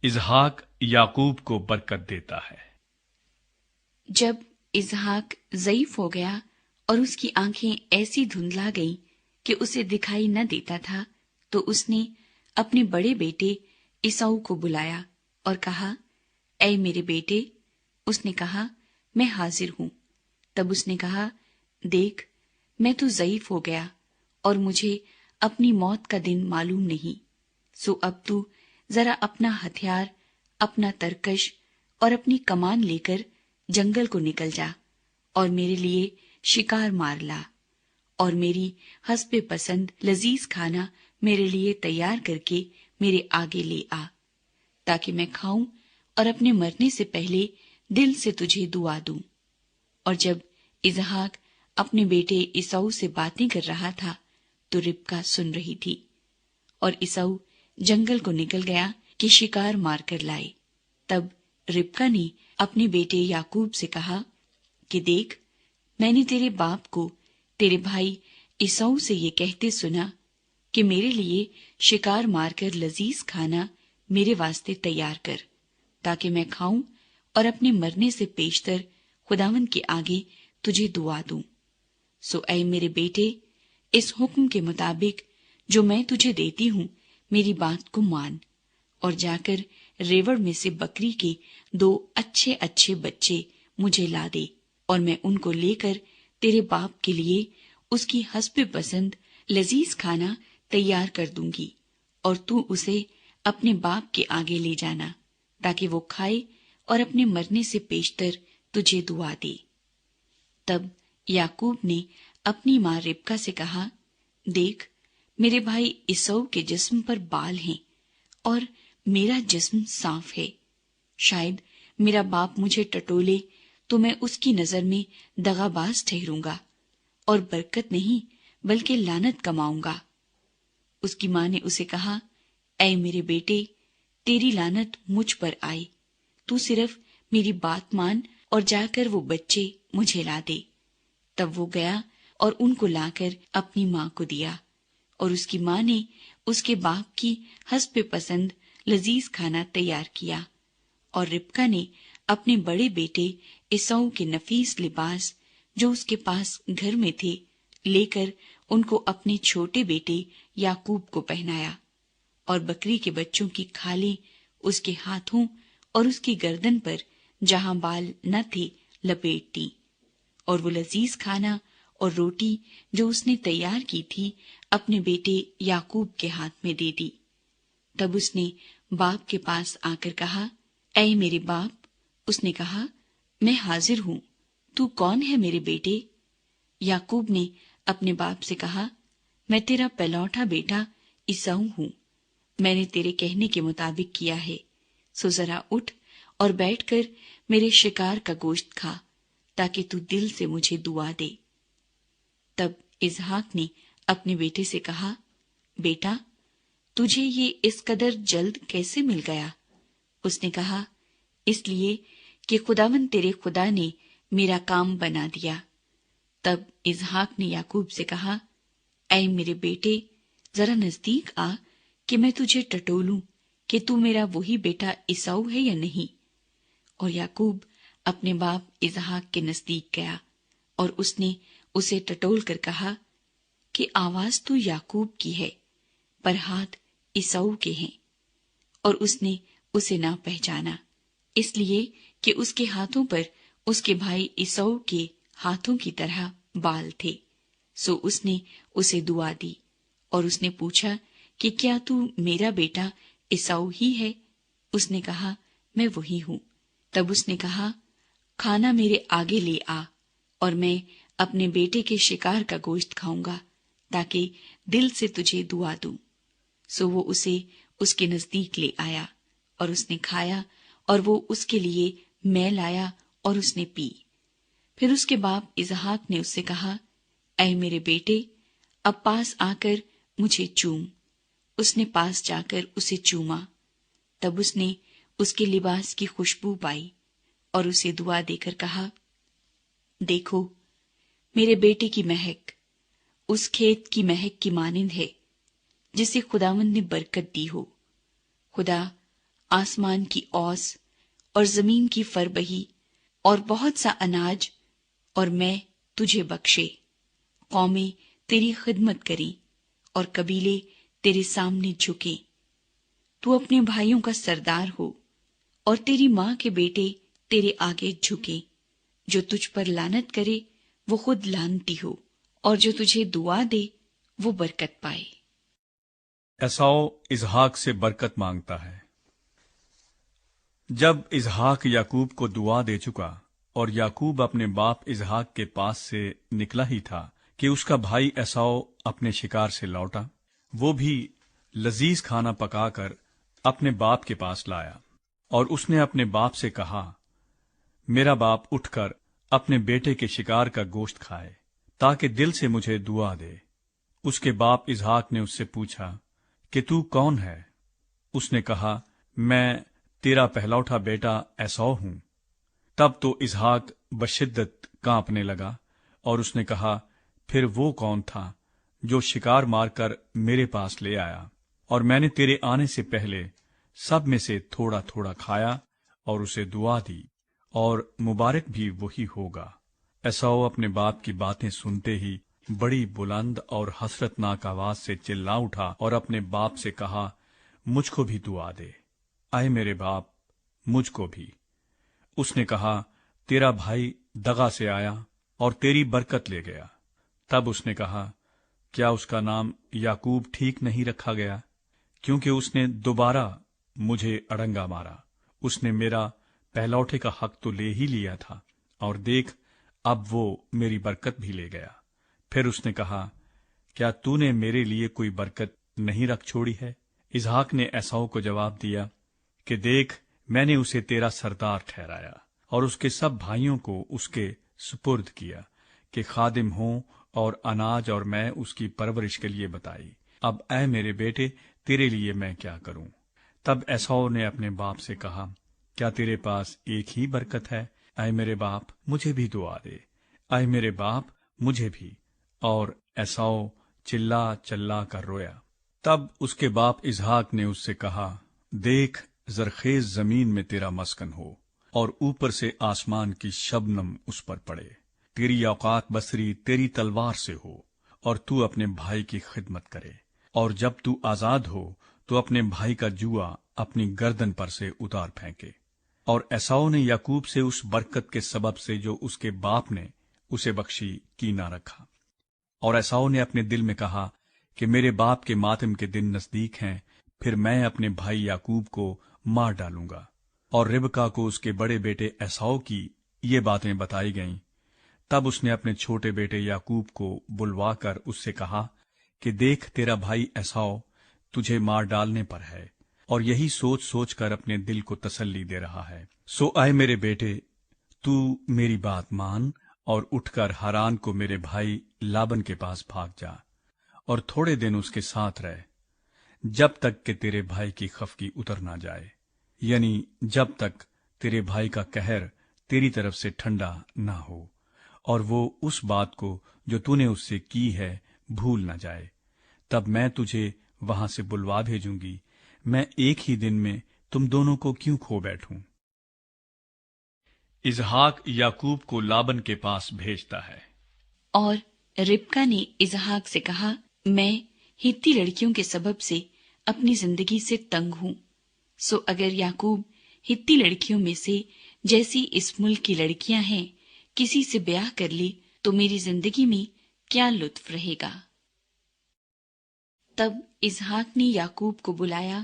اسحاق یعقوب کو برکت دیتا ہے۔ جب اسحاق ضعیف ہو گیا اور اس کی آنکھیں ایسی دھندلا گئیں کہ اسے دکھائی نہ دیتا تھا، تو اس نے اپنے بڑے بیٹے عیساؤ کو بلایا اور کہا، اے میرے بیٹے۔ اس نے کہا، میں حاضر ہوں۔ تب اس نے کہا، دیکھ، میں تو ضعیف ہو گیا اور مجھے اپنی موت کا دن معلوم نہیں، سو اب تو ذرا اپنا ہتھیار، اپنا ترکش اور اپنی کمان لے کر جنگل کو نکل جا اور میرے لیے شکار مار لا، اور میری حسب پسند لذیذ کھانا میرے لیے تیار کر کے میرے آگے لے آ، تاکہ میں کھاؤں اور اپنے مرنے سے پہلے دل سے تجھے دعا دوں۔ اور جب اسحاق اپنے بیٹے عیساؤ سے باتیں کر رہا تھا تو ربکا سن رہی تھی، اور عیساؤ جنگل کو نکل گیا کہ شکار مار کر لائے۔ تب ربکا نے اپنے بیٹے یعقوب سے کہا کہ دیکھ، میں نے تیرے باپ کو تیرے بھائی عیساؤ سے یہ کہتے سنا کہ میرے لیے شکار مار کر لذیذ کھانا میرے واسطے تیار کر، تاکہ میں کھاؤں اور اپنے مرنے سے پیشتر خداوند کے آگے تجھے دعا دوں۔ سو اے میرے بیٹے، اس حکم کے مطابق جو میں تجھے دیتی ہوں، میری بات کو مان، اور جا کر ریوڑ میں سے بکری کے 2 اچھے اچھے بچے مجھے لا دے، اور میں ان کو لے کر تیرے باپ کے لیے اس کی حسب پسند لذیذ کھانا تیار کر دوں گی، اور تو اسے اپنے باپ کے آگے لے جانا، تاکہ وہ کھائے اور اپنے مرنے سے پیشتر تجھے دعا دے۔ تب یعقوب نے اپنی ماں ربکا سے کہا، دیکھ، میرے بھائی عیساؤ کے جسم پر بال ہیں اور میرا جسم صاف ہے، شاید میرا باپ مجھے ٹٹولے تو میں اس کی نظر میں دغاباز ٹھہروں گا اور برکت نہیں بلکہ لعنت کماؤں گا۔ اس کی ماں نے اسے کہا، اے میرے بیٹے، تیری لعنت مجھ پر آئے، تو صرف میری بات مان اور جا کر وہ بچے مجھے لا دے۔ تب وہ گیا اور ان کو لا کر اپنی ماں کو دیا، اور اس کی ماں نے اس کے باپ کی حسب پسند لذیذ کھانا تیار کیا، اور ربکا نے اپنے بڑے بیٹے عیساؤ کے نفیس لباس جو اس کے پاس گھر میں تھے لے کر ان کو اپنے چھوٹے بیٹے یعقوب کو پہنایا، اور بکری کے بچوں کی کھالیں اس کے ہاتھوں اور اس کی گردن پر جہاں بال نہ تھے لپیٹ دی، اور وہ لذیذ کھانا اور روٹی جو اس نے تیار کی تھی اپنے بیٹے یعقوب کے ہاتھ میں دے دی۔ تب اس نے باپ کے پاس آ کر کہا، اے میرے باپ۔ اس نے کہا، میں حاضر ہوں، تو کون ہے میرے بیٹے؟ یعقوب نے اپنے باپ سے کہا، میں تیرا پہلوٹا بیٹا عیساؤ ہوں، میں نے تیرے کہنے کے مطابق کیا ہے، سو ذرا اٹھ اور بیٹھ کر میرے شکار کا گوشت کھا، تاکہ تو دل سے مجھے دعا دے۔ تب اسحاق نے اپنے بیٹے سے کہا، بیٹا، تجھے یہ اس قدر جلد کیسے مل گیا؟ اس نے کہا، اس لیے کہ خداوند تیرے خدا نے میرا کام بنا دیا۔ تب اسحاق نے یعقوب سے کہا، اے میرے بیٹے، ذرا نزدیک آ کہ میں تجھے ٹٹولوں کہ تو میرا وہی بیٹا عیساؤ ہے یا نہیں۔ اور یعقوب اپنے باپ اسحاق کے نزدیک گیا، اور اس نے اسے ٹٹول کر کہا کہ آواز تو یعقوب کی ہے پر ہاتھ عیساؤ کے ہیں، اور اس نے اسے نہ پہچانا، اس لیے کہ اس کے ہاتھوں پر اس کے بھائی عیساؤ کے ہاتھوں کی طرح بال تھے۔ سو اس نے اسے دعا دی، اور اس نے پوچھا کہ کیا تو میرا بیٹا عیساؤ ہی ہے؟ اس نے کہا، میں وہی ہوں۔ تب اس نے کہا، کھانا میرے آگے لے آ، اور میں اپنے بیٹے کے شکار کا گوشت کھاؤں گا، تاکہ دل سے تجھے دعا دوں۔ سو وہ اسے اس کے نزدیک لے آیا، اور اس نے کھایا، اور وہ اس کے لیے مے لایا اور اس نے پی۔ پھر اس کے باپ اسحاق نے اس سے کہا، اے میرے بیٹے، اب پاس آ کر مجھے چوم۔ اس نے پاس جا کر اسے چوما۔ تب اس نے اس کے لباس کی خوشبو پائی اور اسے دعا دے کر کہا، دیکھو، میرے بیٹے کی مہک اس کھیت کی مہک کی مانند ہے جسے خداوند نے برکت دی ہو۔ خدا آسمان کی اوس اور زمین کی فربہی اور بہت سا اناج، اور میں تجھے بخشے۔ قومیں تیری خدمت کریں اور قبیلے تیرے سامنے جھکے۔ تو اپنے بھائیوں کا سردار ہو اور تیری ماں کے بیٹے تیرے آگے جھکے۔ جو تجھ پر لعنت کرے وہ خود لعنتی ہو، اور جو تجھے دعا دے وہ برکت پائے۔ ایساؤ اسحاق سے برکت مانگتا ہے۔ جب اسحاق یعقوب کو دعا دے چکا اور یعقوب اپنے باپ اسحاق کے پاس سے نکلا ہی تھا کہ اس کا بھائی ایساؤ اپنے شکار سے لوٹا۔ وہ بھی لذیذ کھانا پکا کر اپنے باپ کے پاس لایا، اور اس نے اپنے باپ سے کہا، میرا باپ اٹھ کر اپنے بیٹے کے شکار کا گوشت کھائے تاکہ دل سے مجھے دعا دے۔ اس کے باپ اسحاق نے اس سے پوچھا کہ تو کون ہے؟ اس نے کہا، میں تیرا پہلوٹا بیٹا ایساؤ ہوں۔ تب تو اسحاق بشدت کانپنے لگا، اور اس نے کہا، پھر وہ کون تھا جو شکار مار کر میرے پاس لے آیا، اور میں نے تیرے آنے سے پہلے سب میں سے تھوڑا تھوڑا کھایا اور اسے دعا دی، اور مبارک بھی وہی ہوگا۔ ایساؤ اپنے باپ کی باتیں سنتے ہی بڑی بلند اور حسرت ناک آواز سے چلا اٹھا اور اپنے باپ سے کہا، مجھ کو بھی دعا دے، اے میرے باپ، مجھ کو بھی۔ اس نے کہا، تیرا بھائی دغا سے آیا اور تیری برکت لے گیا۔ تب اس نے کہا، کیا اس کا نام یعقوب ٹھیک نہیں رکھا گیا؟ کیونکہ اس نے دوبارہ مجھے اڑنگا مارا۔ اس نے میرا پہلوٹے کا حق تو لے ہی لیا تھا، اور دیکھ اب وہ میری برکت بھی لے گیا۔ پھر اس نے کہا، کیا تو نے میرے لیے کوئی برکت نہیں رکھ چھوڑی ہے؟ اسحاق نے ایساؤ کو جواب دیا کہ دیکھ، میں نے اسے تیرا سردار ٹھہرایا اور اس کے سب بھائیوں کو اس کے سپرد کیا کہ خادم ہوں، اور اناج اور میں اس کی پرورش کے لیے بتائی۔ اب اے میرے بیٹے، تیرے لیے میں کیا کروں؟ تب ایساؤ نے اپنے باپ سے کہا، کیا تیرے پاس ایک ہی برکت ہے؟ اے میرے باپ، مجھے بھی دعا دے، اے میرے باپ، مجھے بھی۔ اور ایساؤ چلا چلا کر رویا۔ تب اس کے باپ اسحاق نے اس سے کہا، دیکھ، زرخیز زمین میں تیرا مسکن ہو، اور اوپر سے آسمان کی شبنم اس پر پڑے۔ تیری اوقات بصری تیری تلوار سے ہو، اور تو اپنے بھائی کی خدمت کرے، اور جب تو آزاد ہو تو اپنے بھائی کا جوا اپنی گردن پر سے اتار پھینکے۔ اور ایساؤ نے یعقوب سے اس برکت کے سبب سے جو اس کے باپ نے اسے بخشی کی نہ رکھا۔ اور ایساؤ نے اپنے دل میں کہا کہ میرے باپ کے ماتم کے دن نزدیک ہیں، پھر میں اپنے بھائی یعقوب کو مار ڈالوں گا۔ اور ربکا کو اس کے بڑے بیٹے ایساؤ کی یہ باتیں بتائی گئیں۔ تب اس نے اپنے چھوٹے بیٹے یعقوب کو بلوا کر اس سے کہا کہ دیکھ، تیرا بھائی ایساؤ تجھے مار ڈالنے پر ہے، اور یہی سوچ سوچ کر اپنے دل کو تسلی دے رہا ہے۔ سو اے میرے بیٹے، تو میری بات مان اور اٹھ کر ہاران کو میرے بھائی لابن کے پاس بھاگ جا، اور تھوڑے دن اس کے ساتھ رہ، جب تک کہ تیرے بھائی کی خفگی اتر نہ جائے، یعنی جب تک تیرے بھائی کا قہر تیری طرف سے ٹھنڈا نہ ہو، اور وہ اس بات کو جو تو نے اس سے کی ہے بھول نہ جائے۔ تب میں تجھے وہاں سے بلوا بھیجوں گی۔ میں ایک ہی دن میں تم دونوں کو کیوں کھو بیٹھوں؟ اسحاق یعقوب کو لابن کے پاس بھیجتا ہے۔ اور ربکا نے اسحاق سے کہا، میں ہتی لڑکیوں کے سبب سے اپنی زندگی سے تنگ ہوں، سو اگر یعقوب ہتی لڑکیوں میں سے جیسی اس ملک کی لڑکیاں ہیں کسی سے بیاہ کر لی تو میری زندگی میں کیا لطف رہے گا۔ تب اسحاق نے یعقوب کو بلایا